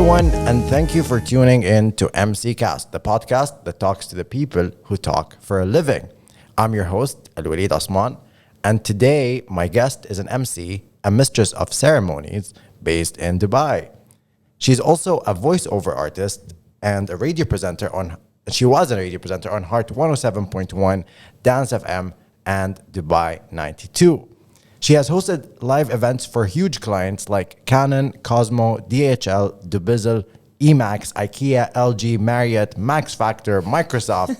everyone, and thank you for tuning in to EMCEE Cast, the podcast that talks to the people who talk for a living. I'm your host, Alwaleed Osman, and today my guest is an MC, a mistress of ceremonies based in Dubai. She's also a voiceover artist and a radio presenter she was a radio presenter on Heart 107.1, Dance FM, and Dubai 92. She has hosted live events for huge clients like Canon, Cosmo, DHL, Dubizzle, Emacs, IKEA, LG, Marriott, Max Factor, Microsoft,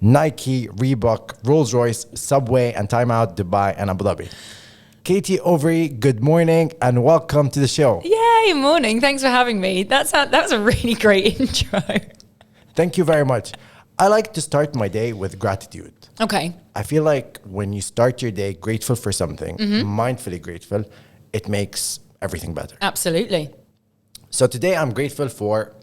Nike, Reebok, Rolls-Royce, Subway, and Time Out Dubai and Abu Dhabi. Katie Overy, good morning and welcome to the show. Yay, morning. Thanks for having me. That was a really great intro. Thank you very much. I like to start my day with gratitude. Okay. I feel like when you start your day grateful for something, mindfully grateful, it makes everything better. Absolutely. So today I'm grateful for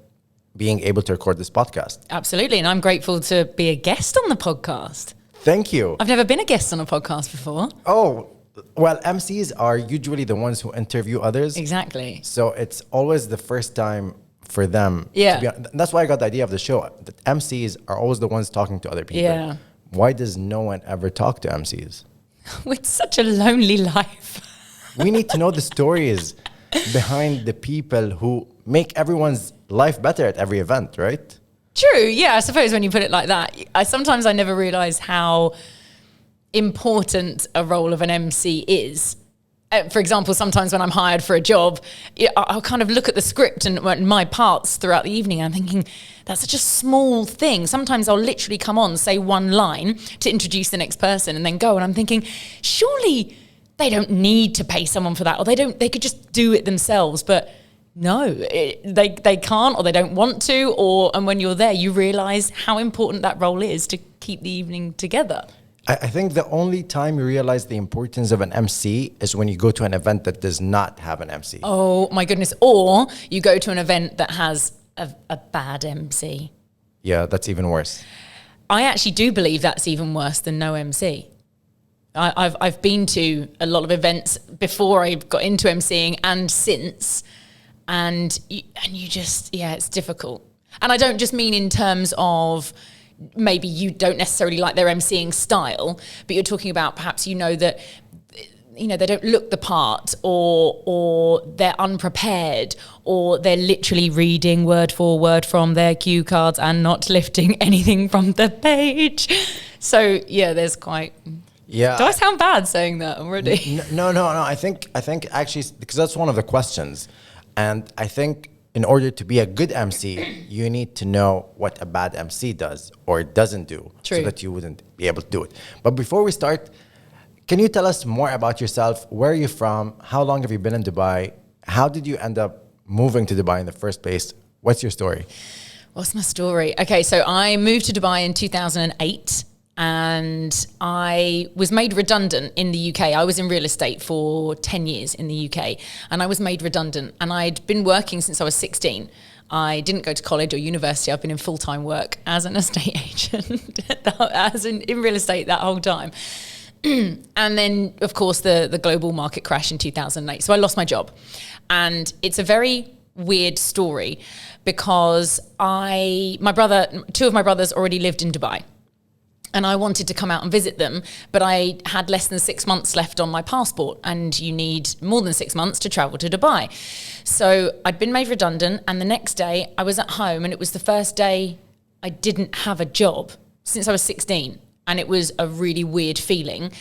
being able to record this podcast. Absolutely. And I'm grateful to be a guest on the podcast. Thank you. I've never been a guest on a podcast before. Oh, well, MCs are usually the ones who interview others. Exactly. So it's always the first time for them. Yeah. That's why I got the idea of the show. That MCs are always the ones talking to other people. Yeah. Why does no one ever talk to MCs? It's such a lonely life. We need to know the stories behind the people who make everyone's life better at every event, right? True. Yeah, I suppose when you put it like that, sometimes I never realize how important a role of an MC is. For example, sometimes when I'm hired for a job, I'll kind of look at the script and my parts throughout the evening. And I'm thinking, that's such a small thing. Sometimes I'll literally come on, say one line to introduce the next person and then go. And I'm thinking, surely they don't need to pay someone for that, or they could just do it themselves. But no, they can't, or they don't want to. And when you're there, you realize how important that role is to keep the evening together. I think the only time you realize the importance of an MC is when you go to an event that does not have an MC. Oh my goodness. Or you go to an event that has a bad MC. Yeah, that's even worse. I actually do believe that's even worse than no MC. I've been to a lot of events before I got into MCing and since, and you just, it's difficult. And I don't just mean in terms of maybe you don't necessarily like their MCing style, but you're talking about perhaps that they don't look the part, or they're unprepared, or they're literally reading word for word from their cue cards and not lifting anything from the page. So there's quite. Yeah. Do I sound bad saying that already? No. I think actually, because that's one of the questions, and I think in order to be a good MC, you need to know what a bad MC does or doesn't do. True. So that you wouldn't be able to do it. But before we start, can you tell us more about yourself? Where are you from? How long have you been in Dubai? How did you end up moving to Dubai in the first place? What's your story? What's my story? Okay, so I moved to Dubai in 2008. And I was made redundant in the UK. I was in real estate for 10 years in the UK, and I was made redundant. And I'd been working since I was 16. I didn't go to college or university. I've been in full-time work as an estate agent, in real estate that whole time. And then, of course, the global market crash in 2008. So I lost my job. And it's a very weird story because two of my brothers already lived in Dubai. And I wanted to come out and visit them, but I had less than 6 months left on my passport, and you need more than 6 months to travel to Dubai. So I'd been made redundant, and the next day I was at home, and it was the first day I didn't have a job since I was 16. And it was a really weird feeling.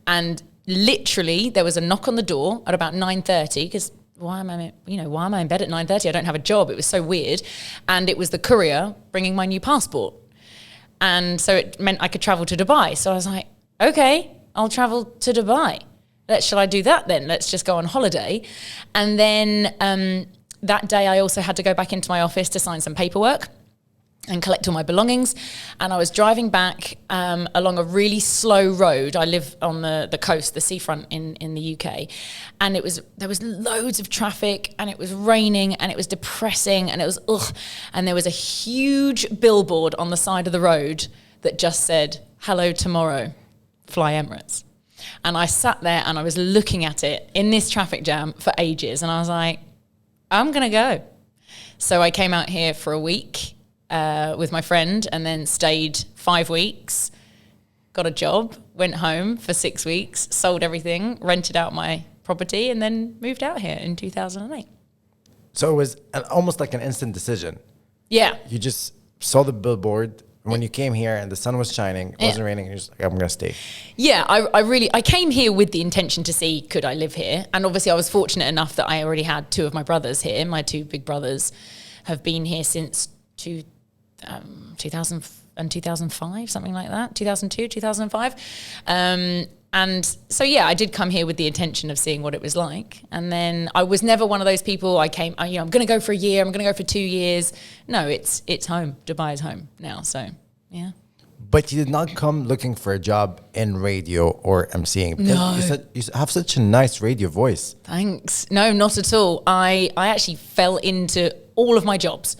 And literally there was a knock on the door at about 9:30, because why am I in bed at 9:30? I don't have a job. It was so weird. And it was the courier bringing my new passport. And so it meant I could travel to Dubai. So I was like, okay, I'll travel to Dubai. Shall I do that then? Let's just go on holiday. And then that day I also had to go back into my office to sign some paperwork and collect all my belongings. And I was driving back along a really slow road. I live on the coast, the seafront in the UK. And there was loads of traffic, and it was raining, and it was depressing, and it was ugh. And there was a huge billboard on the side of the road that just said, "Hello tomorrow, fly Emirates." And I sat there and I was looking at it in this traffic jam for ages. And I was like, I'm going to go. So I came out here for a week with my friend and then stayed 5 weeks, got a job, went home for 6 weeks, sold everything, rented out my property, and then moved out here in 2008. So it was almost like an instant decision. Yeah. You just saw the billboard when you came here and the sun was shining, it wasn't raining, and you're just like, I'm going to stay. Yeah, I came here with the intention to see, could I live here? And obviously I was fortunate enough that I already had 2 of my brothers here. My 2 big brothers have been here since 2000 and 2005, something like that, 2002, 2005. And so, yeah, I did come here with the intention of seeing what it was like. And then I was never one of those people, I'm going to go for a year, I'm going to go for 2 years. No, it's home. Dubai is home now. So, yeah. But you did not come looking for a job in radio or emceeing. Because No. you said you have such a nice radio voice. Thanks. No, not at all. I actually fell into all of my jobs.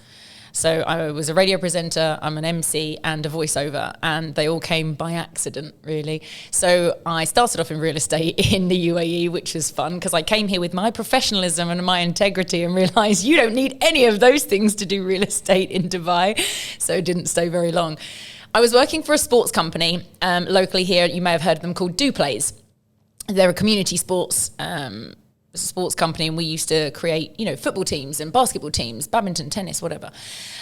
So I was a radio presenter, I'm an MC and a voiceover, and they all came by accident, really. So I started off in real estate in the UAE, which was fun because I came here with my professionalism and my integrity and realized you don't need any of those things to do real estate in Dubai. So didn't stay very long. I was working for a sports company locally here. You may have heard of them, called DoPlays. They're a community sports company, and we used to create, football teams and basketball teams, badminton, tennis, whatever.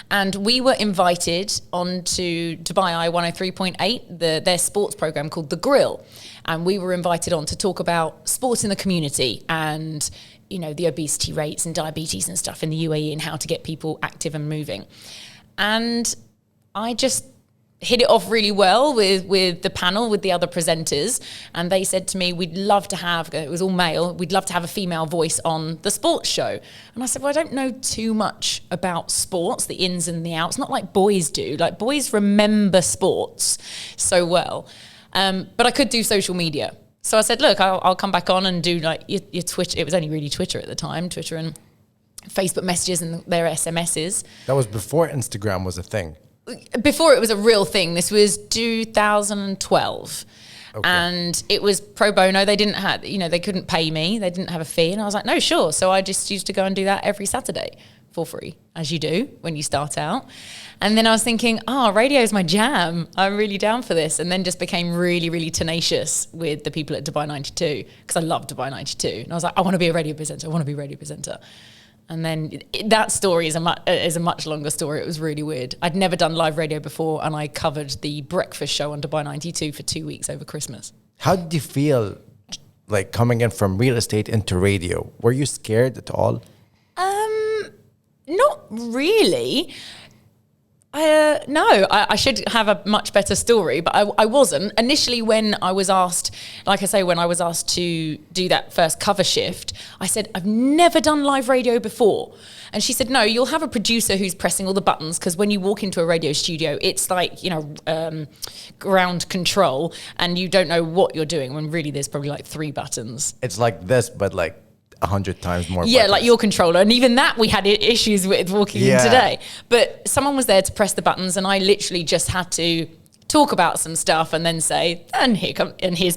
And we were invited onto Dubai Eye 103.8, their sports program called The Grill. And we were invited on to talk about sports in the community and, the obesity rates and diabetes and stuff in the UAE and how to get people active and moving. And I just hit it off really well with the panel, with the other presenters. And they said to me, we'd love to have, it was all male, we'd love to have a female voice on the sports show. And I said, well, I don't know too much about sports, the ins and the outs, not like boys do. Like boys remember sports so well. But I could do social media. So I said, look, I'll come back on and do like your Twitter. It was only really Twitter at the time, Twitter and Facebook messages and their SMSs. That was before Instagram was a thing. Before it was a real thing. This was 2012. Okay. And it was pro bono. They didn't have, they couldn't pay me. They didn't have a fee. And I was like, no, sure. So I just used to go and do that every Saturday for free, as you do when you start out. And then I was thinking, radio is my jam. I'm really down for this. And then just became really, really tenacious with the people at Dubai 92 because I love Dubai 92. And I was like, I want to be a radio presenter. And then that story is a much longer story. It was really weird. I'd never done live radio before, and I covered the breakfast show on Dubai 92 for 2 weeks over Christmas. How did you feel like coming in from real estate into radio? Were you scared at all? Not really. No, I should have a much better story, but I wasn't. Initially, when I was asked to do that first cover shift, I said, I've never done live radio before. And she said, no, you'll have a producer who's pressing all the buttons, because when you walk into a radio studio, it's like, ground control, and you don't know what you're doing, when really there's probably like 3 buttons. It's like this, but like 100 times more. Yeah, buttons. like your controller. And even that we had issues with walking in today. But someone was there to press the buttons, and I literally just had to talk about some stuff and then say, and here's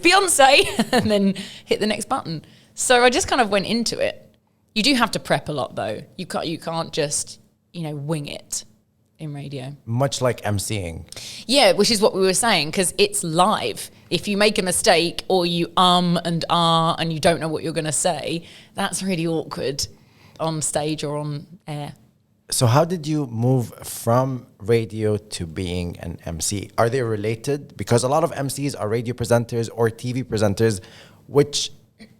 Beyonce, and then hit the next button. So I just kind of went into it. You do have to prep a lot though. You can't just, wing it in radio. Much like emceeing. Yeah, which is what we were saying, because it's live. If you make a mistake or you and ah and you don't know what you're going to say, that's really awkward on stage or on air. So how did you move from radio to being an MC? Are they related? Because a lot of MCs are radio presenters or TV presenters, which,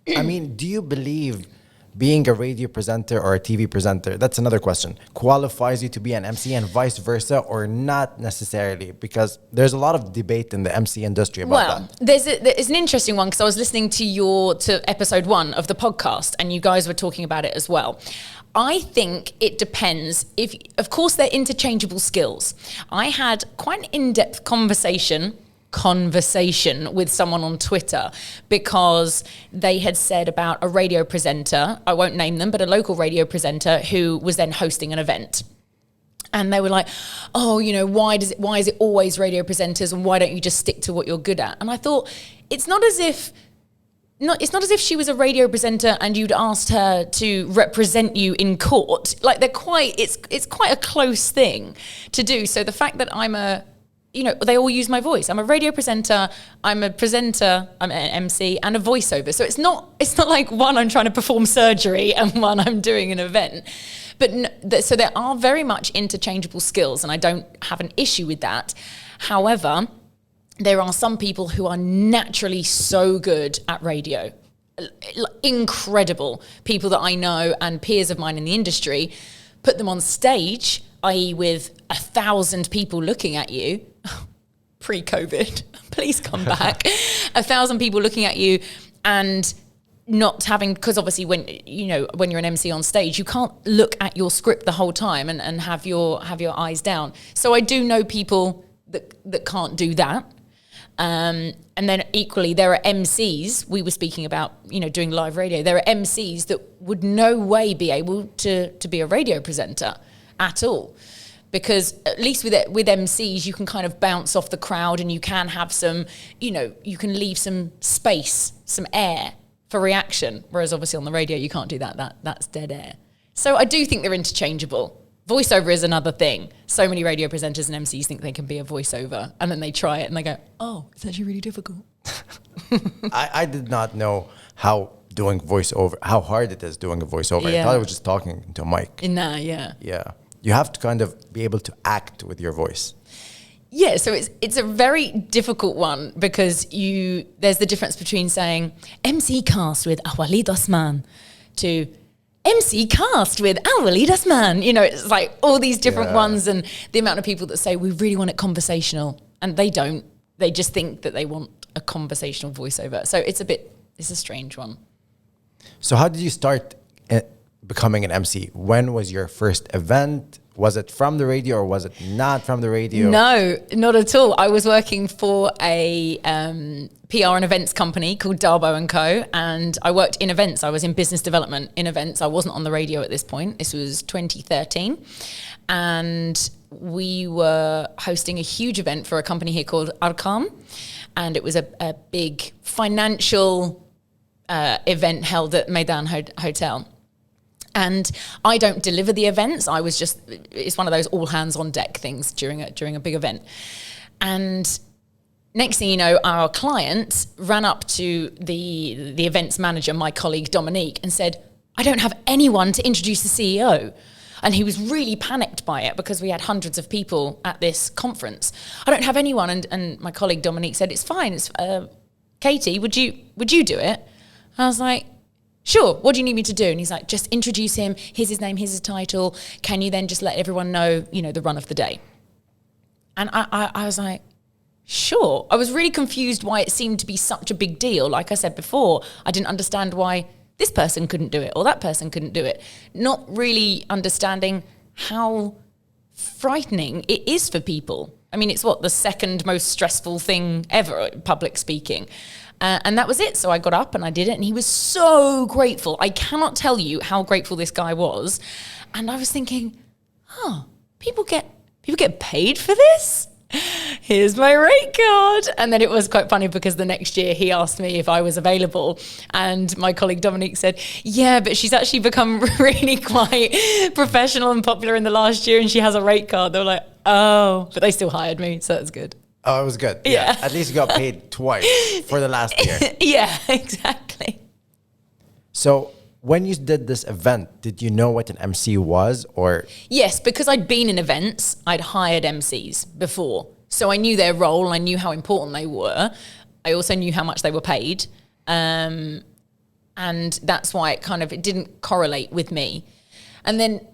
do you believe being a radio presenter or a TV presenter, that's another question, qualifies you to be an MC and vice versa, or not necessarily? Because there's a lot of debate in the MC industry about that. There's an interesting one, because I was listening to episode 1 of the podcast, and you guys were talking about it as well. I think it depends. Of course, they're interchangeable skills. I had quite an in-depth conversation with someone on Twitter, because they had said about a radio presenter, I won't name them, but a local radio presenter who was then hosting an event. And they were like, why is it always radio presenters, and why don't you just stick to what you're good at? And I thought, it's not as if it's not as if she was a radio presenter and you'd asked her to represent you in court. Like it's quite a close thing to do. So the fact that they all use my voice. I'm a radio presenter, I'm an MC and a voiceover. So it's not like one I'm trying to perform surgery and one I'm doing an event. But so there are very much interchangeable skills, and I don't have an issue with that. However, there are some people who are naturally so good at radio. Incredible people that I know and peers of mine in the industry, put them on stage, i.e. with 1,000 people looking at you, pre-COVID, please come back, 1,000 people looking at you and not having, because obviously when you're an MC on stage, you can't look at your script the whole time and have your eyes down. So I do know people that can't do that. And then equally, there are MCs, we were speaking about, doing live radio. There are MCs that would no way be able to be a radio presenter at all. Because at least with MCs, you can kind of bounce off the crowd and you can have some, you can leave some space, some air for reaction. Whereas obviously on the radio, you can't do that. That's dead air. So I do think they're interchangeable. Voiceover is another thing. So many radio presenters and MCs think they can be a voiceover, and then they try it and they go, oh, it's actually really difficult. I did not know how hard it is doing a voiceover. Yeah. I thought it was just talking into a mic. Yeah. Yeah. You have to kind of be able to act with your voice. Yeah, so it's a very difficult one because there's the difference between saying MC cast with Alwaleed Osman to MC cast with Alwaleed Osman. It's like all these different ones, and the amount of people that say we really want it conversational, and they don't. They just think that they want a conversational voiceover. So it's a strange one. So how did you start becoming an MC? When was your first event? Was it from the radio or was it not from the radio? No, not at all. I was working for a PR and events company called Darbo & Co. And I worked in events. I was in business development in events. I wasn't on the radio at this point. This was 2013. And we were hosting a huge event for a company here called Arqam. And it was a big financial event held at Meydan Hotel. And I don't deliver the events. It's one of those all hands on deck things during a big event. And next thing you know, our client ran up to the events manager, my colleague Dominique, and said, I don't have anyone to introduce the CEO. And he was really panicked by it because we had hundreds of people at this conference. I don't have anyone. And my colleague Dominique said, it's fine. It's Katie, would you do it? And I was like, sure, what do you need me to do? And he's like, just introduce him. Here's his name, here's his title. Can you then just let everyone know, the run of the day? And I was like, sure. I was really confused why it seemed to be such a big deal. Like I said before, I didn't understand why this person couldn't do it or that person couldn't do it. Not really understanding how frightening it is for people. I mean, it's the second most stressful thing ever, public speaking. And that was it. So I got up and I did it, and he was so grateful. I cannot tell you how grateful this guy was. And I was thinking, people get paid for this? Here's my rate card. And then it was quite funny because the next year he asked me if I was available, and my colleague Dominique said, yeah, but she's actually become really quite professional and popular in the last year and she has a rate card. They were like, oh, but they still hired me, so that's good. Oh, it was good. Yeah. At least you got paid twice for the last year. Yeah, exactly. So when you did this event, did you know what an MC was, or? Yes, because I'd been in events, I'd hired MCs before. So I knew their role, I knew how important they were. I also knew how much they were paid. And that's why it didn't correlate with me. And then,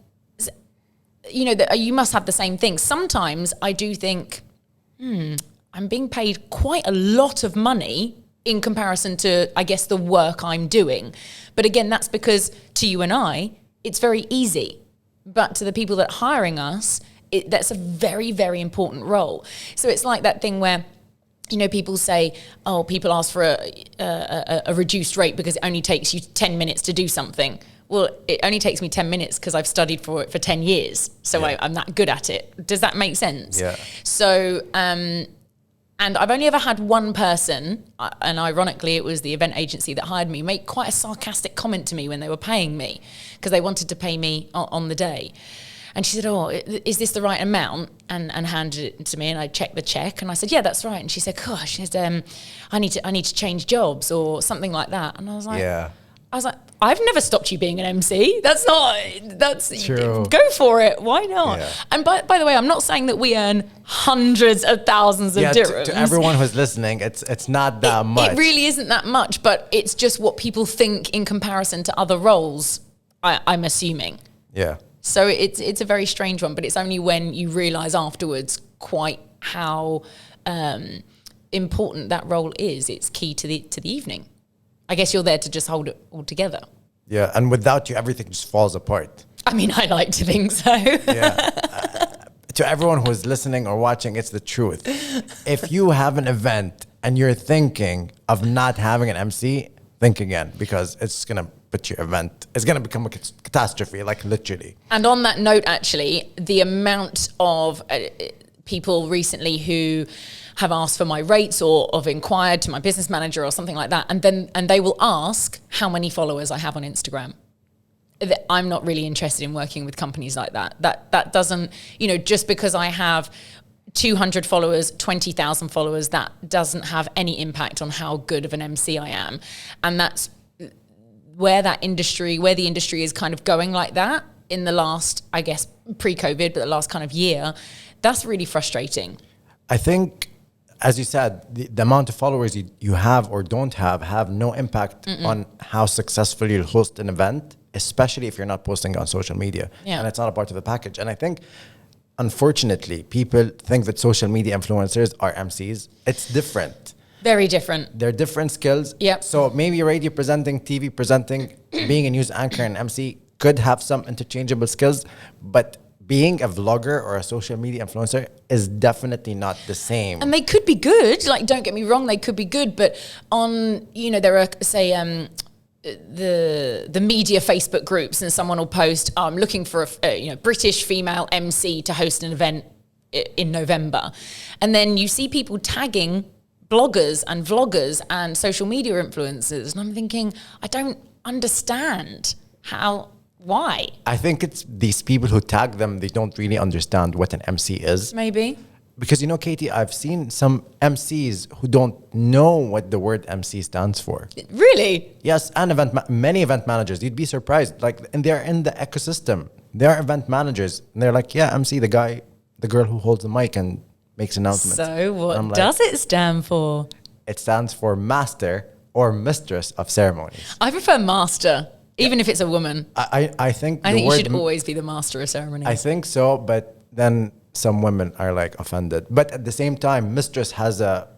you must have the same thing. Sometimes I do think, I'm being paid quite a lot of money in comparison to, I guess, the work I'm doing. But again, that's because to you and I, it's very easy. But to the people that are hiring us, that's a very, very important role. So it's like that thing where, people say, oh, people ask for a reduced rate because it only takes you 10 minutes to do something. Well, it only takes me 10 minutes because I've studied for it for 10 years. So I'm that good at it. Does that make sense? Yeah. So, And I've only ever had one person, and ironically, it was the event agency that hired me, make quite a sarcastic comment to me when they were paying me, because they wanted to pay me on the day. And she said, "Oh, is this the right amount?" And handed it to me, and I checked the check, and I said, "Yeah, that's right." And she said, "Gosh," she said, I need to change jobs or something like that." And I was like, I've never stopped you being an MC. That's True. Go for it. Why not? Yeah. And by the way, I'm not saying that we earn hundreds of thousands of dirhams. To everyone who's listening, it's not that much. It really isn't that much, but it's just what people think in comparison to other roles, I'm assuming. Yeah. So it's a very strange one, but it's only when you realize afterwards quite how important that role is. It's key to the evening. I guess you're there to just hold it all together. Yeah, and without you, everything just falls apart. I mean, I like to think so. Yeah. To everyone who's listening or watching, it's the truth. If you have an event and you're thinking of not having an MC, think again, because it's going to put your event, it's going to become a catastrophe, like literally. And on that note, actually, the amount of people recently who have asked for my rates or have inquired to my business manager or something like that, and they will ask how many followers I have on Instagram. I'm not really interested in working with companies like that. That doesn't, just because I have 200 followers, 20,000 followers, that doesn't have any impact on how good of an MC I am. And that's where the industry is kind of going like that in the last, I guess, pre-COVID, but the last kind of year. That's really frustrating. I think, as you said, the amount of followers you have or don't have no impact on how successful you'll host an event, especially if you're not posting on social media. Yeah. And it's not a part of the package. And I think, unfortunately, people think that social media influencers are MCs. It's different. Very different. They're different skills. Yep. So maybe radio presenting, TV presenting, being a news anchor and MC could have some interchangeable skills, but being a vlogger or a social media influencer is definitely not the same. And they could be good. Like, don't get me wrong, they could be good. But on, there are, say, the media Facebook groups, and someone will post, I'm looking for a British female MC to host an event in November. And then you see people tagging bloggers and vloggers and social media influencers. And I'm thinking, I don't understand why. I think it's these people who tag them, they don't really understand what an MC is. Maybe. Because, Katie, I've seen some MCs who don't know what the word MC stands for. Really? Yes, and many event managers, you'd be surprised. And they're in the ecosystem. They're event managers. And they're like, yeah, MC, the girl who holds the mic and makes announcements. So what does it stand for? It stands for Master or Mistress of Ceremonies. I prefer Master. Even if it's a woman. I think you should always be the master of ceremonies. I think so, but then some women are offended. But at the same time, mistress has a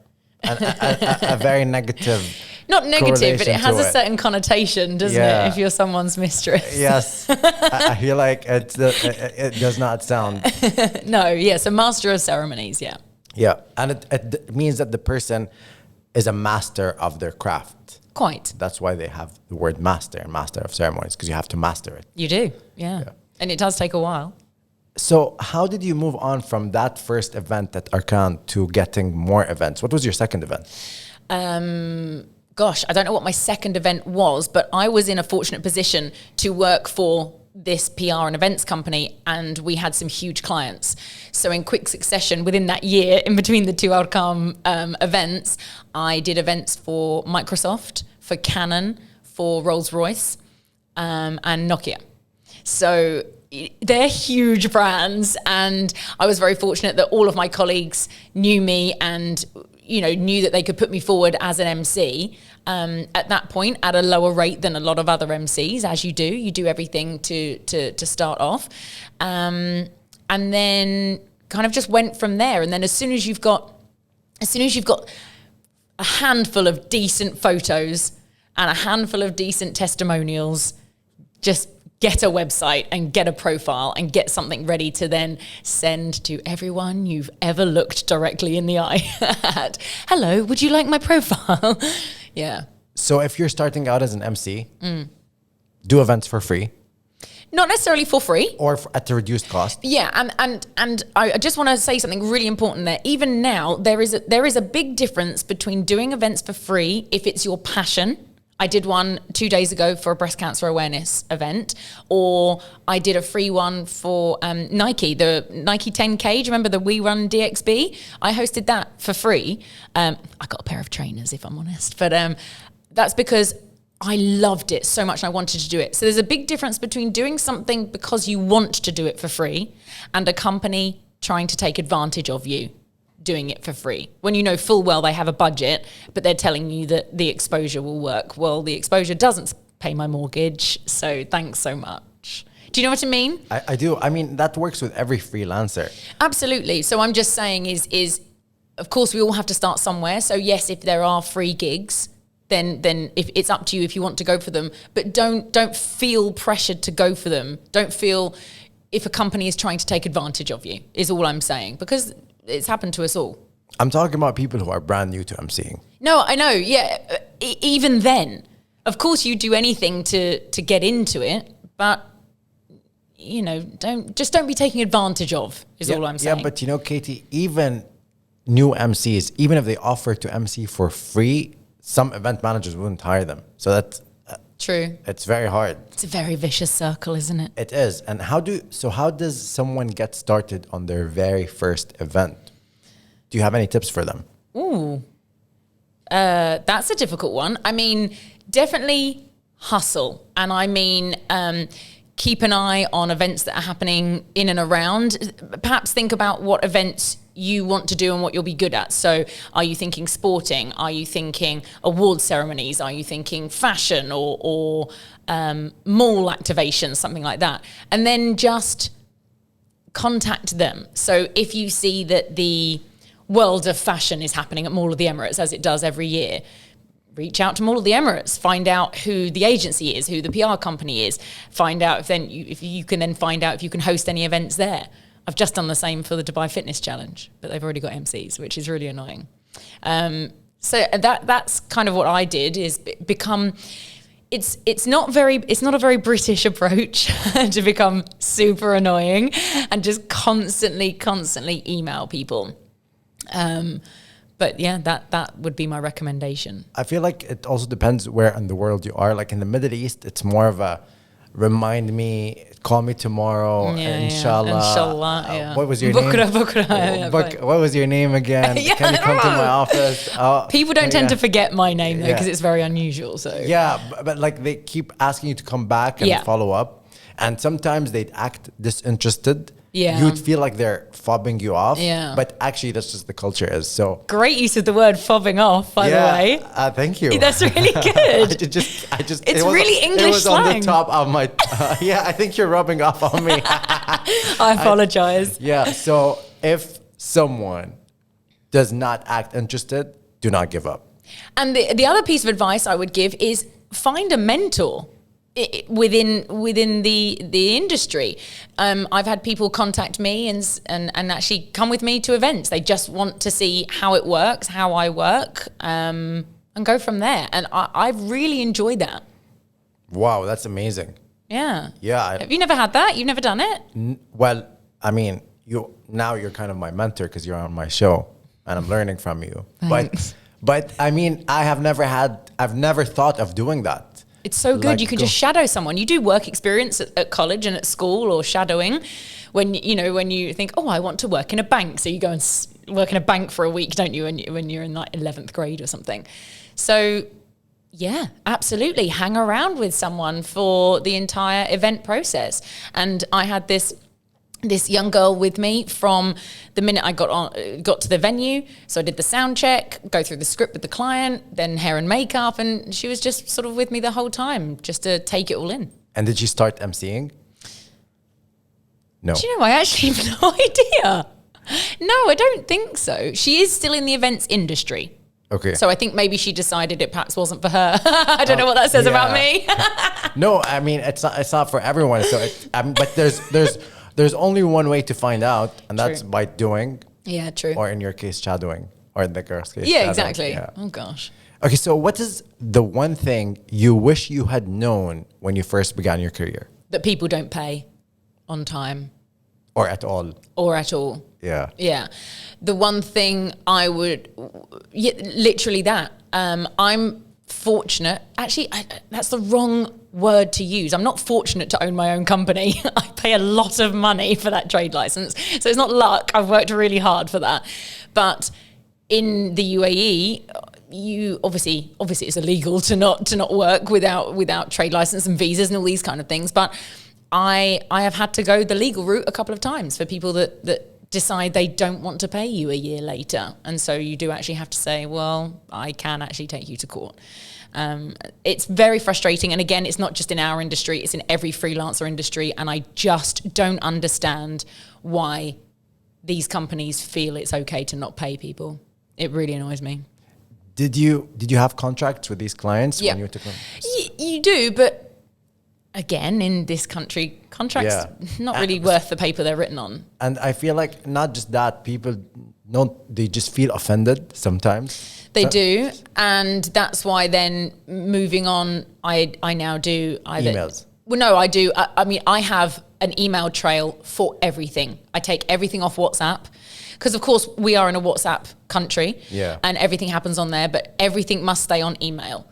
very negative. Not negative, but it has a certain connotation, doesn't it? If you're someone's mistress. Yes, I feel like it does not sound. No, yeah. So master of ceremonies, yeah. Yeah, and it means that the person is a master of their craft. Quite. That's why they have the word master and master of ceremonies, because you have to master it. You do, yeah. And it does take a while. So how did you move on from that first event at Arkan to getting more events? What was your second event? Gosh, I don't know what my second event was, but I was in a fortunate position to work for this PR and events company, and we had some huge clients. So in quick succession, within that year, in between the two Arkan events, I did events for Microsoft, for Canon, for Rolls-Royce, and Nokia. So they're huge brands, and I was very fortunate that all of my colleagues knew me and knew that they could put me forward as an MC at that point at a lower rate than a lot of other MCs, as you do everything to start off, and then kind of just went from there. And then as soon as you've got a handful of decent photos and a handful of decent testimonials, just get a website and get a profile and get something ready to then send to everyone you've ever looked directly in the eye at. Hello, would you like my profile? Yeah. So if you're starting out as an MC, do events for free? Not necessarily for free. or at a reduced cost? Yeah, and I just want to say something really important there. Even now, there is a big difference between doing events for free if it's your passion. I did one 2 days ago for a breast cancer awareness event, or I did a free one for Nike, the Nike 10K. Do you remember the We Run DXB? I hosted that for free. I got a pair of trainers, if I'm honest, but that's because I loved it so much and I wanted to do it. So there's a big difference between doing something because you want to do it for free and a company trying to take advantage of you doing it for free. When you know full well they have a budget, but they're telling you that the exposure will work. Well, the exposure doesn't pay my mortgage, so thanks so much. Do you know what I mean? I do. I mean, that works with every freelancer. Absolutely. So I'm just saying is of course we all have to start somewhere. So yes, if there are free gigs, then if it's up to you if you want to go for them, but don't feel pressured to go for them. Don't feel if a company is trying to take advantage of you, is all I'm saying, because it's happened to us all. I'm talking about people who are brand new to emceeing. No, I know. Yeah. Even then, of course you do anything to get into it, but you know, don't be taking advantage of is all I'm saying. Yeah, but you know, Katie, even new MCs, even if they offer to MC for free, some event managers wouldn't hire them. So that's true. It's very hard. It's a very vicious circle, isn't it? It is. And how does someone get started on their very first event? Do you have any tips for them? Ooh, that's a difficult one. I mean, definitely hustle. And I mean, keep an eye on events that are happening in and around. Perhaps think about what events you want to do and what you'll be good at. So are you thinking sporting? Are you thinking award ceremonies? Are you thinking fashion or mall activations, something like that? And then just contact them. So if you see that the world of fashion is happening at Mall of the Emirates, as it does every year, reach out to Mall of the Emirates, find out who the agency is, who the PR company is, find out if you can then find out if you can host any events there. I've just done the same for the Dubai Fitness Challenge, but they've already got MCs, which is really annoying. So that's kind of what I did, is become. It's not a very British approach to become super annoying and just constantly email people. But yeah, that would be my recommendation. I feel like it also depends where in the world you are. Like in the Middle East, it's more of a remind me, call me tomorrow, inshallah. Inshallah, yeah. What was your name? Bukra. What was your name again? Can you come to my office? People don't tend to forget my name though, because it's very unusual. So yeah, but like they keep asking you to come back and follow up, and sometimes they'd act disinterested. Yeah. You'd feel like they're fobbing you off. Yeah. But actually, that's just the culture is. So great use of the word fobbing off, by the way. Thank you. That's really good. It's really English It was slang. on the top of my. I think you're rubbing off on me. I apologize. So if someone does not act interested, do not give up. And the other piece of advice I would give is find a mentor within the industry. I've had people contact me and actually come with me to events. They just want to see how it works, how I work, and go from there. And I've really enjoyed that. Wow, that's amazing. Yeah. Yeah. Have you never had that? You've never done it? Well, I mean, you're kind of my mentor because you're on my show and I'm learning from you. Thanks. But I mean, I've never thought of doing that. It's so good. You can just shadow someone. You do work experience at college and at school, or shadowing when you think, oh, I want to work in a bank. So you go and work in a bank for a week, don't you? When you're in like 11th grade or something. So yeah, absolutely. Hang around with someone for the entire event process. And I had this young girl with me from the minute I got to the venue. So I did the sound check, go through the script with the client, then hair and makeup, and she was just sort of with me the whole time, just to take it all in. And did she start emceeing? No. Do you know, I actually have no idea. No, I don't think so. She is still in the events industry. Okay. So I think maybe she decided it perhaps wasn't for her. I don't know what that says about me. No, I mean, it's not for everyone. So, but there's only one way to find out, and that's by doing. Yeah, true. Or in your case, shadowing. Or in the girl's case, yeah, shadowing. exactly. Yeah. Oh, gosh. Okay, so what is the one thing you wish you had known when you first began your career? that people don't pay on time Or at all. or at all. Yeah. Yeah. The one thing I would, literally that. I'm fortunate. Actually, that's the wrong word to use. I'm not fortunate to own my own company. I pay a lot of money for that trade license. So it's not luck. I've worked really hard for that. But in the UAE, you obviously it's illegal to not work without trade license and visas and all these kind of things. But I have had to go the legal route a couple of times for people that decide they don't want to pay you a year later. And so you do actually have to say, well, I can actually take you to court. It's very frustrating. And again, it's not just in our industry, it's in every freelancer industry. And I just don't understand why these companies feel it's okay to not pay people. It really annoys me. Did you have contracts with these clients when you took them? You do, but again, in this country, contracts not really worth the paper they're written on. And I feel like not just that, people they just feel offended sometimes. They do, and that's why then moving on, I now do either emails. Well, no, I do. I mean, I have an email trail for everything. I take everything off WhatsApp because, of course, we are in a WhatsApp country, and everything happens on there. But everything must stay on email.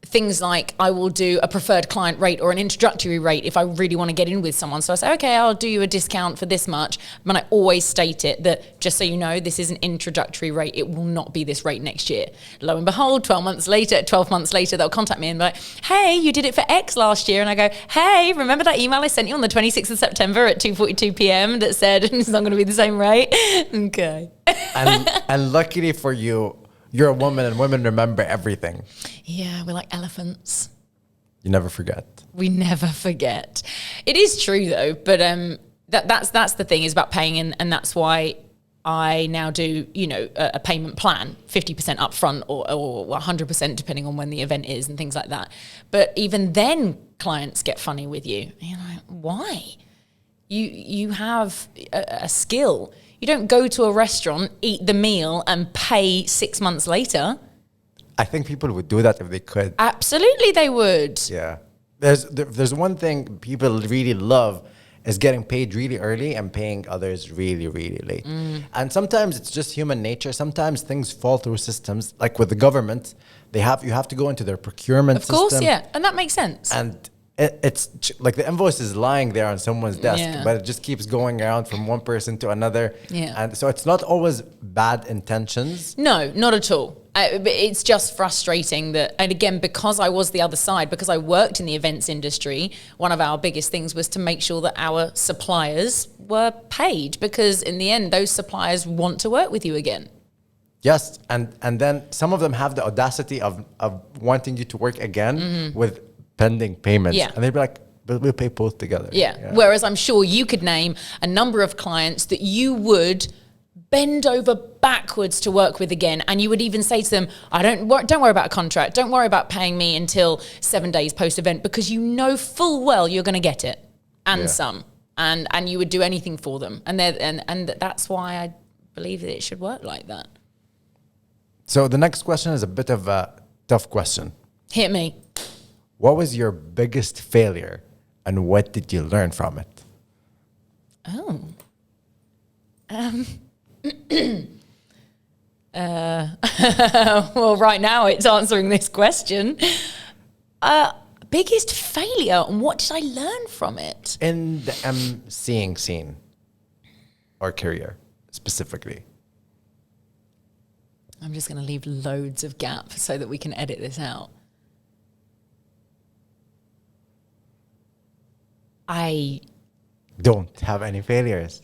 Things like I will do a preferred client rate or an introductory rate if I really want to get in with someone. So I say, okay, I'll do you a discount for this much. But I always state it that just so you know, this is an introductory rate. It will not be this rate next year. Lo and behold, 12 months later, they'll contact me and be like, hey, you did it for X last year. And I go, hey, remember that email I sent you on the 26th of September at 2:42 p.m. that said it's not going to be the same rate? Okay. And luckily for you, you're a woman and women remember everything. Yeah, we're like elephants. You never forget. We never forget. It is true though, but that's the thing is about paying, and that's why I now do, a payment plan, 50% upfront or 100% depending on when the event is and things like that. But even then clients get funny with you. And you're like, why? You have a skill. You don't go to a restaurant, eat the meal, and pay 6 months later. I think people would do that if they could. Absolutely, they would. Yeah. There's one thing people really love is getting paid really early and paying others really, really late. And sometimes it's just human nature. Sometimes things fall through systems. Like with the government, you have to go into their procurement system. Of course, yeah. And that makes sense. And it's like the invoice is lying there on someone's desk, but it just keeps going around from one person to another. Yeah. And so it's not always bad intentions. No, not at all. But it's just frustrating that, and again, because I was the other side, because I worked in the events industry, one of our biggest things was to make sure that our suppliers were paid, because in the end, those suppliers want to work with you again. Yes, and then some of them have the audacity of wanting you to work again with pending payments. Yeah. And they'd be like, but we'll pay both together. Yeah. Whereas I'm sure you could name a number of clients that you would bend over backwards to work with again. And you would even say to them, don't worry about a contract. Don't worry about paying me until 7 days post-event, because you know full well you're going to get it and some. And you would do anything for them. And that's why I believe that it should work like that. So the next question is a bit of a tough question. Hit me. What was your biggest failure and what did you learn from it? Oh. Well, right now it's answering this question. Biggest failure, and what did I learn from it? In the emceeing scene or career specifically. I'm just going to leave loads of gap so that we can edit this out. I don't have any failures.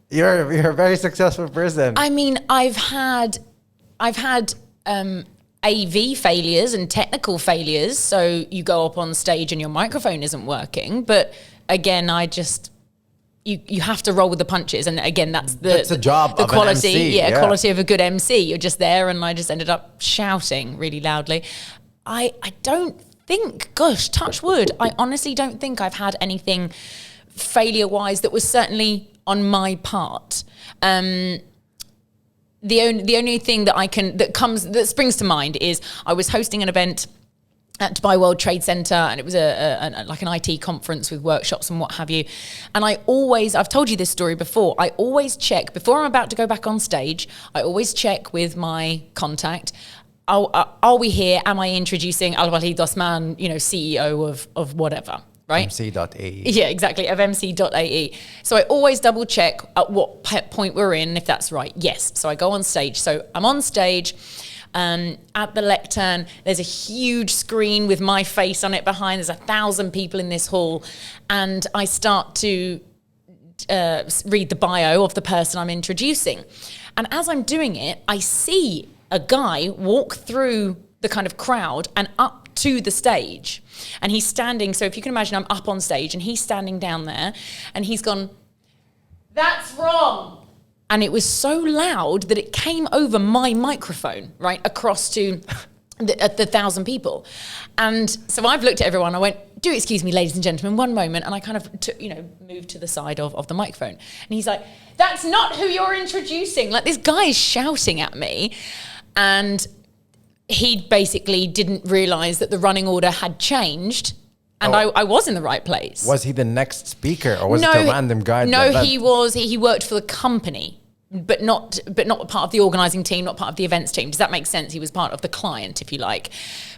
You're a very successful person. I mean, I've had AV failures and technical failures. So you go up on stage and your microphone isn't working. But again, you have to roll with the punches. And again, that's the job the of quality, an MC. Quality of a good MC. You're just there, and I just ended up shouting really loudly. I don't think, gosh, touch wood, I honestly don't think I've had anything failure-wise that was certainly on my part. The only thing that springs to mind is I was hosting an event at Dubai World Trade Center, and it was like an IT conference with workshops and what have you. And I've told you this story before, I always check, before I'm about to go back on stage, I always check with my contact, are we here? Am I introducing Alwaleed Osman, CEO of whatever, right? EMCEE. Yeah, exactly, of EMCEE. So I always double check at what point we're in, if that's right. Yes, so I go on stage. So I'm on stage, at the lectern, there's a huge screen with my face on it behind. There's 1,000 people in this hall, and I start to read the bio of the person I'm introducing. And as I'm doing it, I see a guy walk through the kind of crowd and up to the stage. And he's standing, so if you can imagine, I'm up on stage and he's standing down there, and he's gone, "That's wrong." And it was so loud that it came over my microphone, right, across to the 1,000 people. And so I've looked at everyone. I went, "Do excuse me, ladies and gentlemen, one moment." And I kind of moved to the side of the microphone. And he's like, "That's not who you're introducing." Like, this guy is shouting at me. And he basically didn't realize that the running order had changed. And I was in the right place. Was he the next speaker, or was it a random guy? No, he was. He worked for the company, but not part of the organising team, not part of the events team. Does that make sense? He was part of the client, if you like.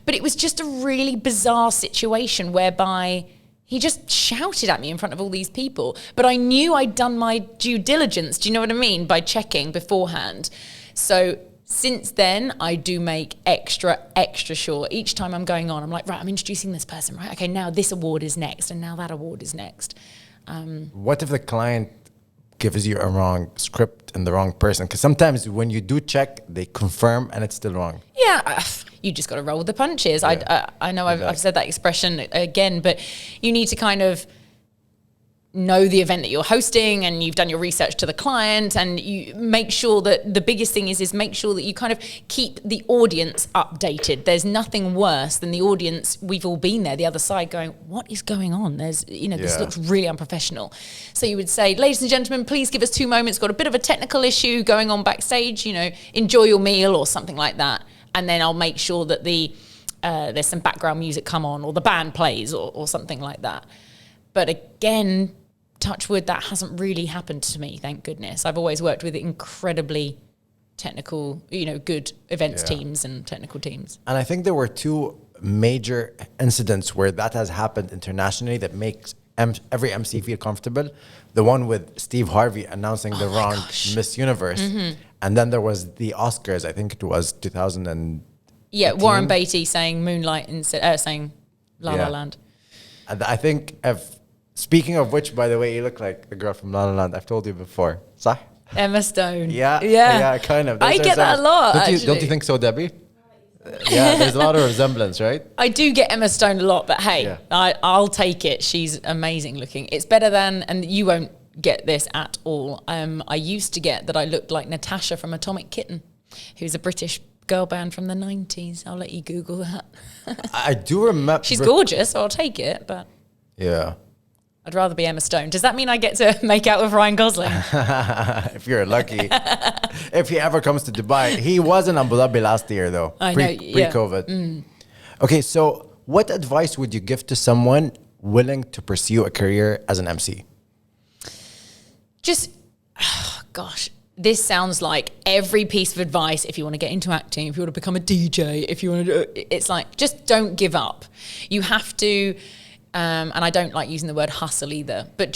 But it was just a really bizarre situation whereby he just shouted at me in front of all these people. But I knew I'd done my due diligence. Do you know what I mean? By checking beforehand. So since then, I do make extra sure. Each time I'm going on, I'm like, right, I'm introducing this person, right? Okay, now this award is next, and now that award is next. What if the client gives you a wrong script and the wrong person? Because sometimes when you do check, they confirm and it's still wrong. Yeah, you just got to roll with the punches. Yeah. I know I've said that expression again, but you need to kind of know the event that you're hosting, and you've done your research to the client, and you make sure that the biggest thing is make sure that you kind of keep the audience updated. There's nothing worse than the audience, we've all been there, the other side going, what is going on? There's, this looks really unprofessional. So you would say, ladies and gentlemen, please give us 2 moments, got a bit of a technical issue going on backstage, enjoy your meal or something like that. And then I'll make sure that there's some background music come on, or the band plays, or something like that. But again, touch wood, that hasn't really happened to me, thank goodness. I've always worked with incredibly technical, good events teams and technical teams. And I think there were 2 major incidents where that has happened internationally that makes every MC feel comfortable. The one with Steve Harvey announcing the wrong Miss Universe. Mm-hmm. And then there was the Oscars, I think it was 2000. Yeah, Warren Beatty saying Moonlight instead, saying La La Land. And I think speaking of which, by the way, you look like the girl from La La Land. I've told you before. صح? Emma Stone. Yeah, kind of. I get that a lot, don't you think so, Debbie? Yeah, there's a lot of resemblance, right? I do get Emma Stone a lot, but hey, I'll take it. She's amazing looking. It's better than, and you won't get this at all. I used to get that I looked like Natasha from Atomic Kitten, who's a British girl band from the 90s. I'll let you Google that. I do remember. She's gorgeous, so I'll take it, but yeah. I'd rather be Emma Stone. Does that mean I get to make out with Ryan Gosling? If you're lucky. If he ever comes to Dubai. He was in Abu Dhabi last year, though. Pre-COVID. Yeah. Okay, so what advice would you give to someone willing to pursue a career as an MC? This sounds like every piece of advice. If you want to get into acting, if you want to become a DJ, if you want to it's like, just don't give up. You have to... and I don't like using the word hustle either, but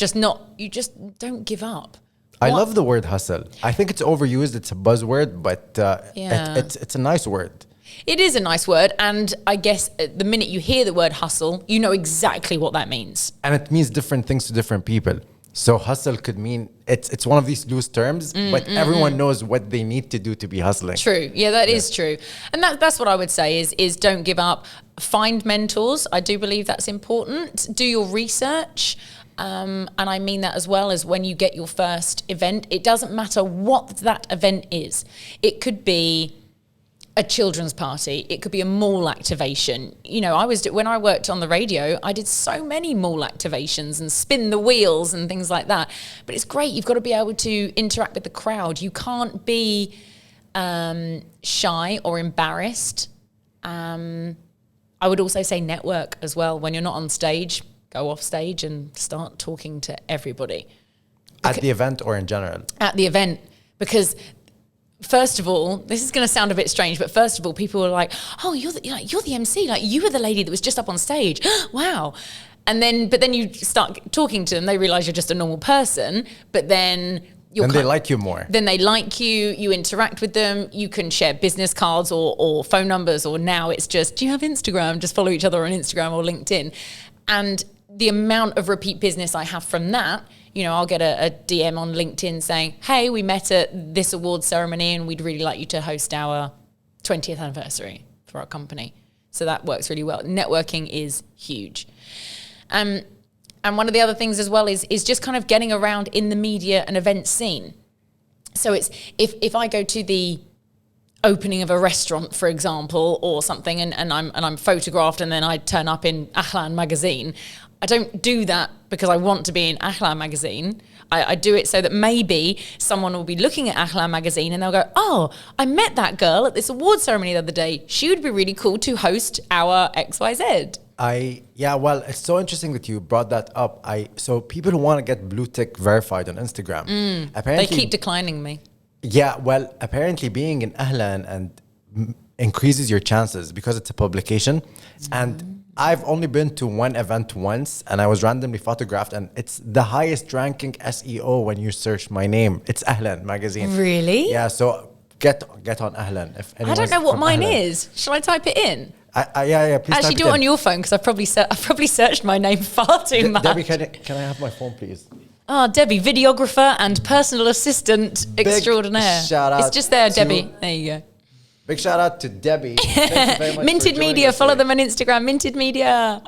you just don't give up. I love the word hustle. I think it's overused. It's a buzzword, but it's a nice word. It is a nice word. And I guess the minute you hear the word hustle, you know exactly what that means. And it means different things to different people. So hustle could mean, it's one of these loose terms, but everyone knows what they need to do to be hustling. True. Yeah, that is true. And that's what I would say is don't give up. Find mentors. I do believe that's important. Do your research. And I mean that as well as when you get your first event. It doesn't matter what that event is. It could be a children's party. It could be a mall activation. When I worked on the radio, I did so many mall activations and spin the wheels and things like that. But it's great. You've got to be able to interact with the crowd. You can't be shy or embarrassed. I would also say network as well. When you're not on stage, go off stage and start talking to everybody. At the event or in general? At the event, because first of all, this is going to sound a bit strange, but first of all, people were like, "Oh, you're the MC. Like, you were the lady that was just up on stage. Wow." But then you start talking to them, they realize you're just a normal person. But then they like you more. Then they like you. You interact with them. You can share business cards or phone numbers. Or now it's just, do you have Instagram? Just follow each other on Instagram or LinkedIn. And the amount of repeat business I have from that, I'll get a DM on LinkedIn saying, "Hey, we met at this awards ceremony and we'd really like you to host our 20th anniversary for our company." So that works really well. Networking is huge. And one of the other things as well is just kind of getting around in the media and event scene. So it's if I go to the opening of a restaurant, for example, or something, and I'm photographed, and then I turn up in Ahlan magazine, I don't do that because I want to be in Ahlan magazine. I do it so that maybe someone will be looking at Ahlan magazine and they'll go, "Oh, I met that girl at this award ceremony the other day. She would be really cool to host our XYZ." Well, it's so interesting that you brought that up. So people who want to get blue tick verified on Instagram, apparently they keep declining me. Yeah, well, apparently being in Ahlan increases your chances because it's a publication. And I've only been to one event once, and I was randomly photographed, and it's the highest ranking SEO when you search my name. It's Ahlan magazine. Really? Yeah, so get on Ahlan. I don't know what mine is. Shall I type it in? Yeah, please. Actually, do it on your phone, because I've probably searched my name far too much. Debbie, can I have my phone, please? Oh, Debbie, videographer and personal assistant extraordinaire. Shout out. It's just there, Debbie. There you go. Big shout out to Debbie. Thank you very much Minted Media. Follow them on Instagram. Minted Media.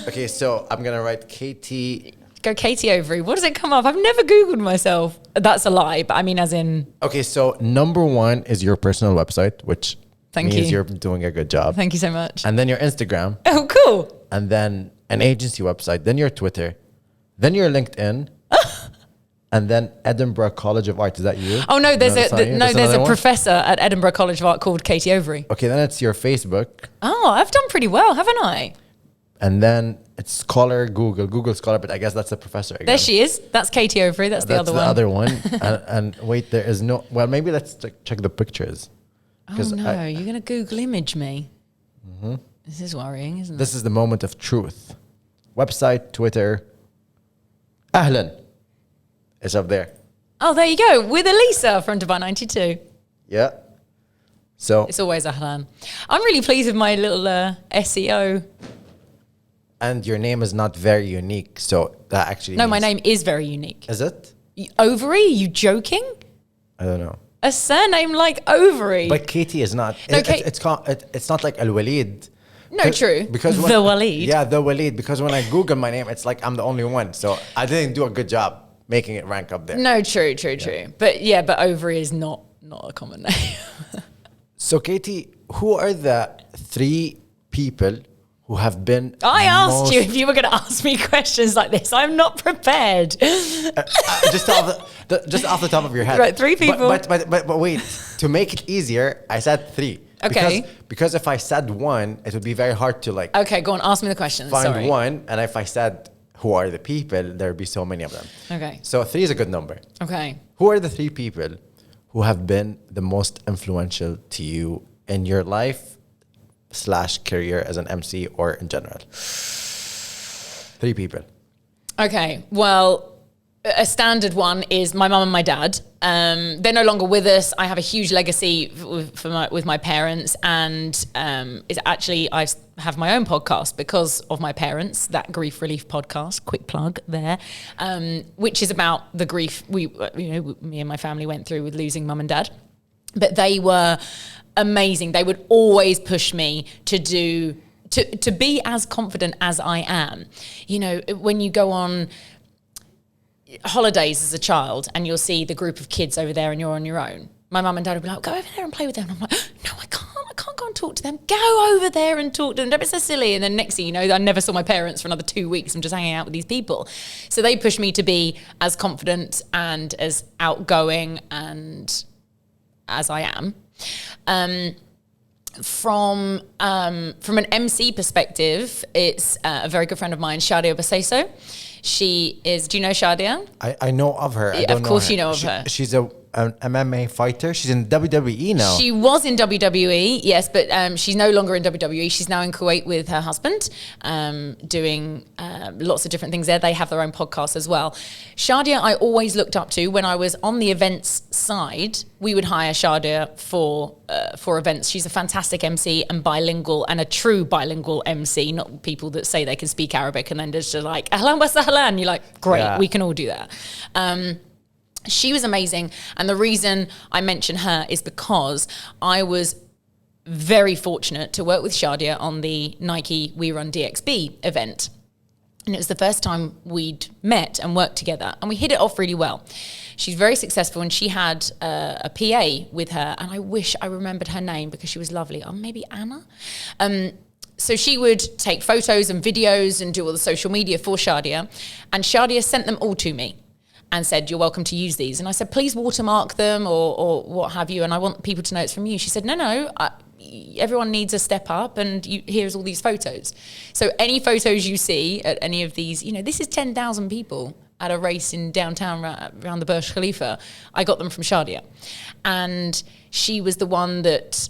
Okay, so I'm gonna write Katie. Go Katie Overy. What does it come up? I've never Googled myself. That's a lie, but I mean as in... Okay, so number one is your personal website, which means you're doing a good job. Thank you so much. And then your Instagram. Oh, cool. And then an agency website. Then your Twitter. Then your LinkedIn. And then Edinburgh College of Art. Is that you? Oh, no, there's a professor at Edinburgh College of Art called Katie Overy. Okay, then it's your Facebook. Oh, I've done pretty well, haven't I? And then it's Scholar, Google Scholar, but I guess that's a professor again. There she is. That's Katie Overy. That's the other one. That's the other one. and wait, there is no... Well, maybe let's check the pictures. Oh, no, you're going to Google image me. Mm-hmm. This is worrying, isn't it? This is the moment of truth. Website, Twitter. Ahlan. It's up there. Oh, there you go. With Elisa from Dubai 92. Yeah. So it's always Ahlan. I'm really pleased with my little SEO. And your name is not very unique, so that actually No, my name is very unique. Is it? Overy? Are you joking? I don't know. A surname like Overy. But Katie is not. No, it's not like Alwaleed. No, true. Because the Waleed. Yeah, the Waleed. Because when I Google my name, it's like I'm the only one. So I didn't do a good job making it rank up there. No, true. But Overy is not a common name. So Katie, who are the 3 people who have been... I asked you if you were going to ask me questions like this. I'm not prepared. Just off the top of your head. Right, 3 people. But wait, to make it easier, I said 3. Okay. Because if I said 1, it would be very hard to like... Okay, go on, ask me the questions. Find 1, and if I said who are the people, there would be so many of them. Okay. So 3 is a good number. Okay. Who are the 3 people who have been the most influential to you in your life / career as an MC or in general? 3 people. Okay, well, a standard one is my mum and my dad. They're no longer with us. I have a huge legacy with my parents, and is actually I have my own podcast because of my parents. That grief relief podcast, quick plug there, which is about the grief me and my family went through with losing mum and dad. But they were amazing. They would always push me to be as confident as I am. You know, when you go on holidays as a child and you'll see the group of kids over there and you're on your own, my mum and dad would be like, go over there and play with them. And I'm like, no, I can't go and talk to them. Go over there and talk to them. Don't be so silly. And then next thing you know, I never saw my parents for another 2 weeks. I'm just hanging out with these people. So they push me to be as confident and as outgoing and as I am. From an MC perspective, it's a very good friend of mine, Shadia Baseso. She is. Do you know Shadia? I know of her. I don't Of course, know her. you know of her. She's an MMA fighter. She's in WWE now. She was in WWE, yes, but she's no longer in WWE. She's now in Kuwait with her husband, doing lots of different things there. They have their own podcast as well. Shadia, I always looked up to. When I was on the events side, we would hire Shadia for events. She's a fantastic MC and bilingual, and a true bilingual MC, not people that say they can speak Arabic and then just like, ahlan wa sahlan. You're like, great, Yeah. we can all do that. She was amazing. And the reason I mention her is because I was very fortunate to work with Shadia on the Nike We Run DXB event. And it was the first time we'd met and worked together, and we hit it off really well. She's very successful, and she had a PA with her, and I wish I remembered her name because she was lovely. Oh, maybe Anna? So she would take photos and videos and do all the social media for Shadia, and Shadia sent them all to me and said, you're welcome to use these. And I said, please watermark them or what have you, and I want people to know it's from you. She said, no, everyone needs a step up, and here's all these photos. So any photos you see at any of these, this is 10,000 people at a race in downtown around the Burj Khalifa. I got them from Shadia. And she was the one that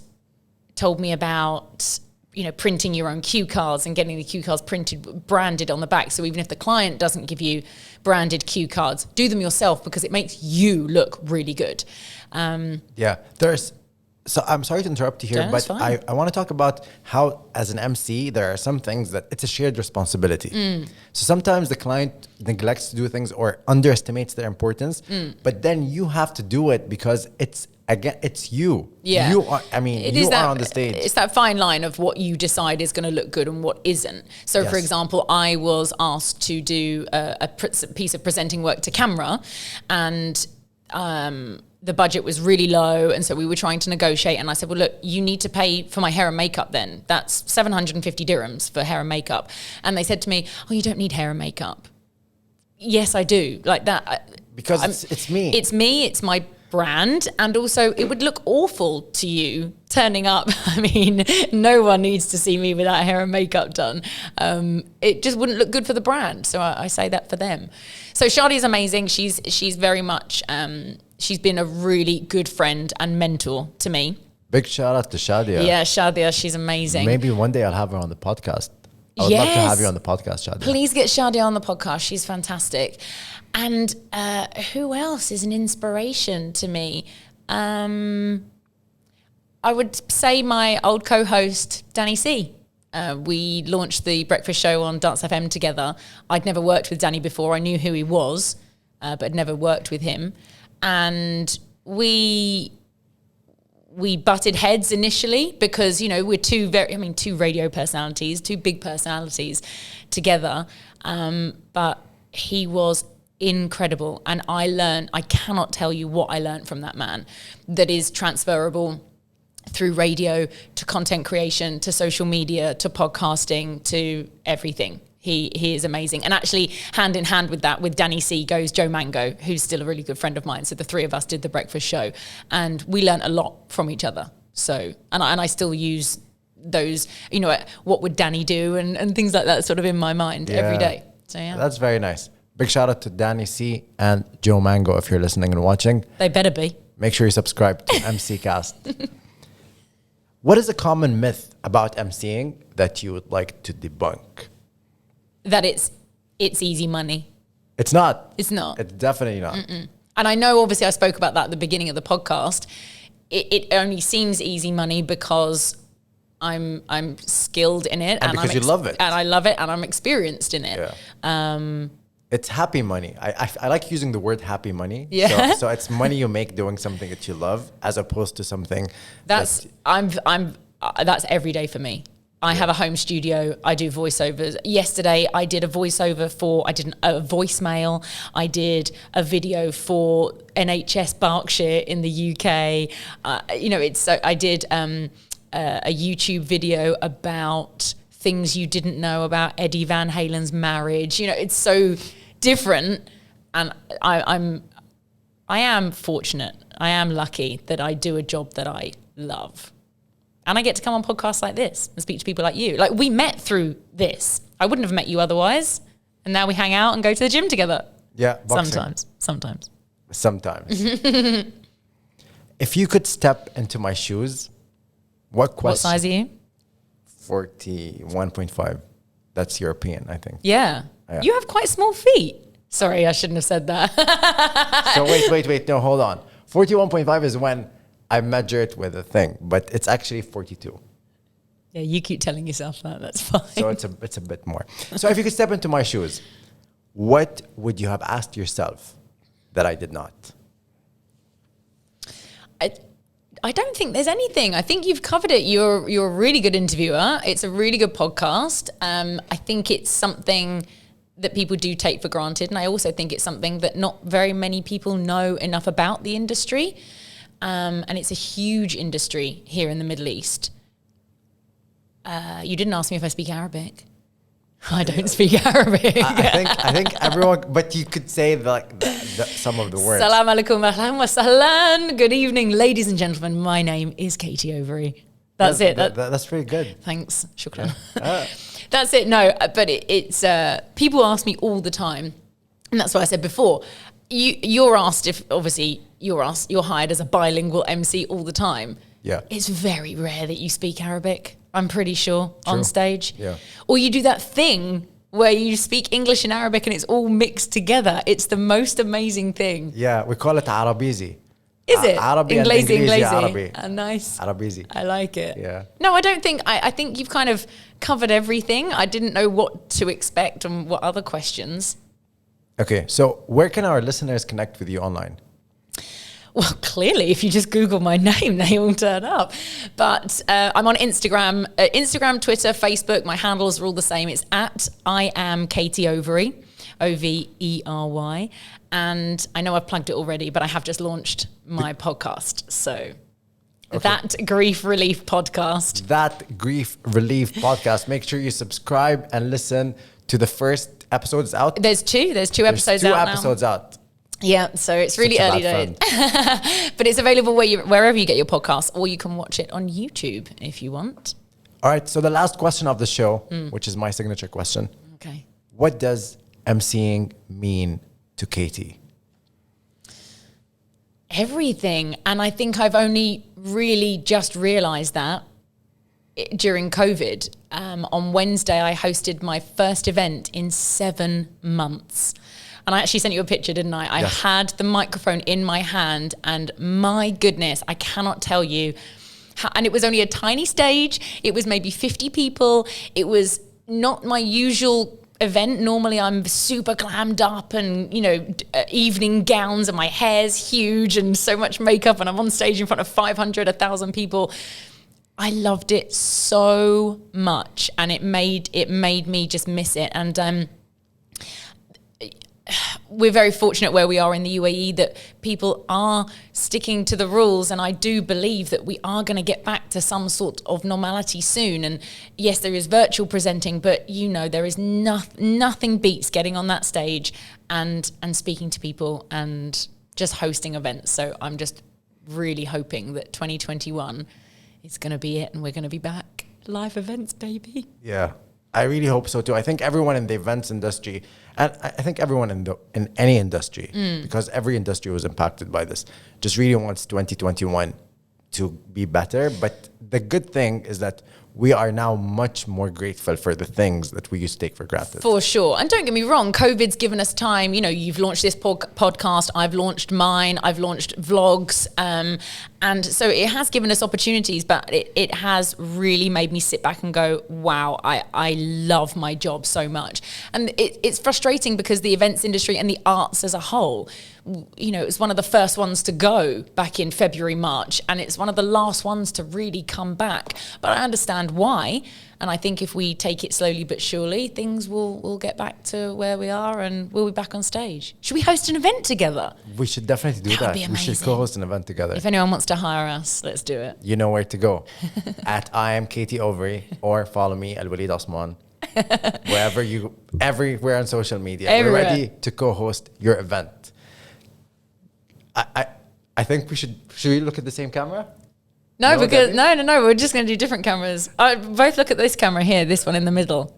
told me about printing your own cue cards and getting the cue cards branded on the back. So even if the client doesn't give you branded cue cards, do them yourself because it makes you look really good. So I'm sorry to interrupt you here, No, but that's fine. I want to talk about how, as an MC, there are some things that it's a shared responsibility. So sometimes the client neglects to do things or underestimates their importance, but then you have to do it because it's you. Yeah. You are, you are on the stage. It's that fine line of what you decide is going to look good and what isn't. So, Yes. for example, I was asked to do a piece of presenting work to camera, and the budget was really low, and so we were trying to negotiate, and I said, well, look, you need to pay for my hair and makeup then. That's 750 dirhams for hair and makeup. And they said to me, oh, you don't need hair and makeup. Yes, I do. Like that. Because it's me. It's me, it's my brand, and also it would look awful to you turning up. I mean, no one needs to see me without hair and makeup done. It just wouldn't look good for the brand. So I say that for them. So Shadi's amazing. She's very much, she's been a really good friend and mentor to me. Big shout out to Shadia. Yeah, Shadia, she's amazing. Maybe one day I'll have her on the podcast. I would love to have you on the podcast, Shadia. Please get Shadia on the podcast. She's fantastic. And who else is an inspiration to me? I would say my old co-host, Danny C. We launched the breakfast show on Dance FM together. I'd never worked with Danny before. I knew who he was, but I'd never worked with him. And we butted heads initially because, we're two radio personalities, two big personalities together. But he was incredible. And I cannot tell you what I learned from that man that is transferable through radio to content creation, to social media, to podcasting, to everything. He is amazing. And actually, hand in hand with that, with Danny C, goes Joe Mango, who's still a really good friend of mine. So the three of us did the breakfast show, and we learned a lot from each other. So, and I still use those, what would Danny do and things like that sort of in my mind every day. So, yeah. That's very nice. Big shout out to Danny C and Joe Mango if you're listening and watching. They better be. Make sure you subscribe to MC Cast. What is a common myth about MCing that you would like to debunk? That it's easy money. It's not. It's not. It's definitely not. Mm-mm. And I know, obviously, I spoke about that at the beginning of the podcast. It only seems easy money because I'm skilled in it, And because you love it. and I love it, and I'm experienced in it. Yeah. It's happy money. I like using the word happy money. Yeah. So it's money you make doing something that you love, as opposed to something That's every day for me. I have a home studio. I do voiceovers. Yesterday, I did a voiceover I did a voicemail. I did a video for NHS Berkshire in the UK. I did a YouTube video about things you didn't know about Eddie Van Halen's marriage. It's so different, and I am fortunate. I am lucky that I do a job that I love. And I get to come on podcasts like this and speak to people like you. Like, we met through this. I wouldn't have met you otherwise. And now we hang out and go to the gym together. Yeah, boxing. Sometimes. If you could step into my shoes, what question? What size are you? 41.5. That's European, I think. Yeah. You have quite small feet. Sorry, I shouldn't have said that. So wait. No, hold on. 41.5 is when I measure it with a thing, but it's actually 42. Yeah, you keep telling yourself that. That's fine. So it's a bit more. So if you could step into my shoes, what would you have asked yourself that I did not? I don't think there's anything. I think you've covered it. You're a really good interviewer. It's a really good podcast. I think it's something that people do take for granted. And I also think it's something that not very many people know enough about the industry. And it's a huge industry here in the Middle East. You didn't ask me if I speak Arabic. I don't speak Arabic. I think everyone, but you could say some of the words. Salam alaikum, ahlan wa sahlan. Good evening, ladies and gentlemen. My name is Katie Overy. That's it. That's pretty good. Thanks. Shukran. That's it. No, but it's people ask me all the time, and that's what I said before. You're asked if, obviously, you're hired as a bilingual MC all the time. Yeah. It's very rare that you speak Arabic, I'm pretty sure, on stage. Yeah. Or you do that thing where you speak English and Arabic and it's all mixed together. It's the most amazing thing. Yeah, we call it Arabizi. Is it? Arabi and English, Arabi. Nice. Arabizi. I like it. Yeah. No, I don't think, I think you've kind of covered everything. I didn't know what to expect and what other questions. Okay, so where can our listeners connect with you online? Well, clearly, if you just Google my name, they all turn up. But I'm on Instagram, Twitter, Facebook. My handles are all the same. It's at I am Katie Overy, Overy. And I know I've plugged it already, but I have just launched my podcast. So That Grief Relief Podcast. That Grief Relief Podcast. Make sure you subscribe and listen to the first episodes out. There's two episodes out now. 2 episodes out. Yeah, so it's really early days. But it's available wherever you get your podcasts, or you can watch it on YouTube if you want. All right, so the last question of the show, which is my signature question. Okay. What does emceeing mean to Katie? Everything. And I think I've only really just realized that during COVID. On Wednesday, I hosted my first event in 7 months. And I actually sent you a picture, didn't I? I had the microphone in my hand, and my goodness, I cannot tell you how, and it was only a tiny stage. It was maybe 50 people. It was not my usual event. Normally I'm super glammed up and, evening gowns, and my hair's huge and so much makeup, and I'm on stage in front of 500, 1,000 people. I loved it so much, and it made me just miss it. And we're very fortunate where we are in the UAE that people are sticking to the rules, and I do believe that we are going to get back to some sort of normality soon. And yes, there is virtual presenting, but there is nothing beats getting on that stage and speaking to people and just hosting events. So I'm just really hoping that 2021 is going to be it, and we're going to be back. Live events, baby. Yeah, I really hope so too. I think everyone in the events industry, and I think everyone in any industry, because every industry was impacted by this, just really wants 2021 to be better. But the good thing is that we are now much more grateful for the things that we used to take for granted. For sure. And don't get me wrong, COVID's given us time. You've launched this podcast. I've launched mine. I've launched vlogs. And so it has given us opportunities, but it has really made me sit back and go, wow, I love my job so much. And it's frustrating because the events industry and the arts as a whole, it was one of the first ones to go back in February, March, and it's one of the last ones to really come back. But I understand why. And I think if we take it slowly but surely, things will get back to where we are, and we'll be back on stage. Should we host an event together? We should definitely do that. Be we should co-host an event together. If anyone wants to hire us, let's do it. You know where to go. At I am Katie Overy, or follow me, Alwaleed Osman. Everywhere on social media. Everywhere. We're ready to co-host your event. I think we should we look at the same camera? No, because Debbie? no. We're just going to do different cameras. Both look at this camera here. This one in the middle.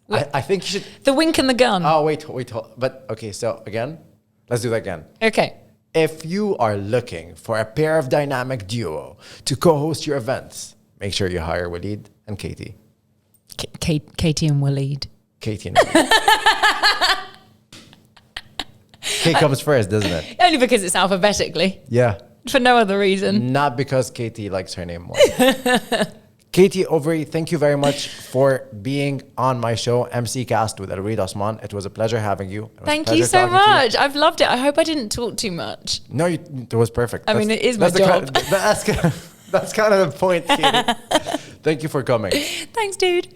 I think you should. The wink and the gun. Oh, wait. But okay, so again, let's do that again. Okay. If you are looking for a pair of dynamic duo to co-host your events, make sure you hire Waleed and Katie. Katie and Waleed. Katie and Waleed. K comes first, doesn't it? Only because it's alphabetically. Yeah. For no other reason. Not because Katie likes her name more. Katie Overy, thank you very much for being on my show, EMCEE Cast with Alwaleed Osman. It was a pleasure having you. Thank you so much. I've loved it. I hope I didn't talk too much. No, it was perfect. I mean, it is my job. That's kind of the point, Katie. Thank you for coming. Thanks, dude.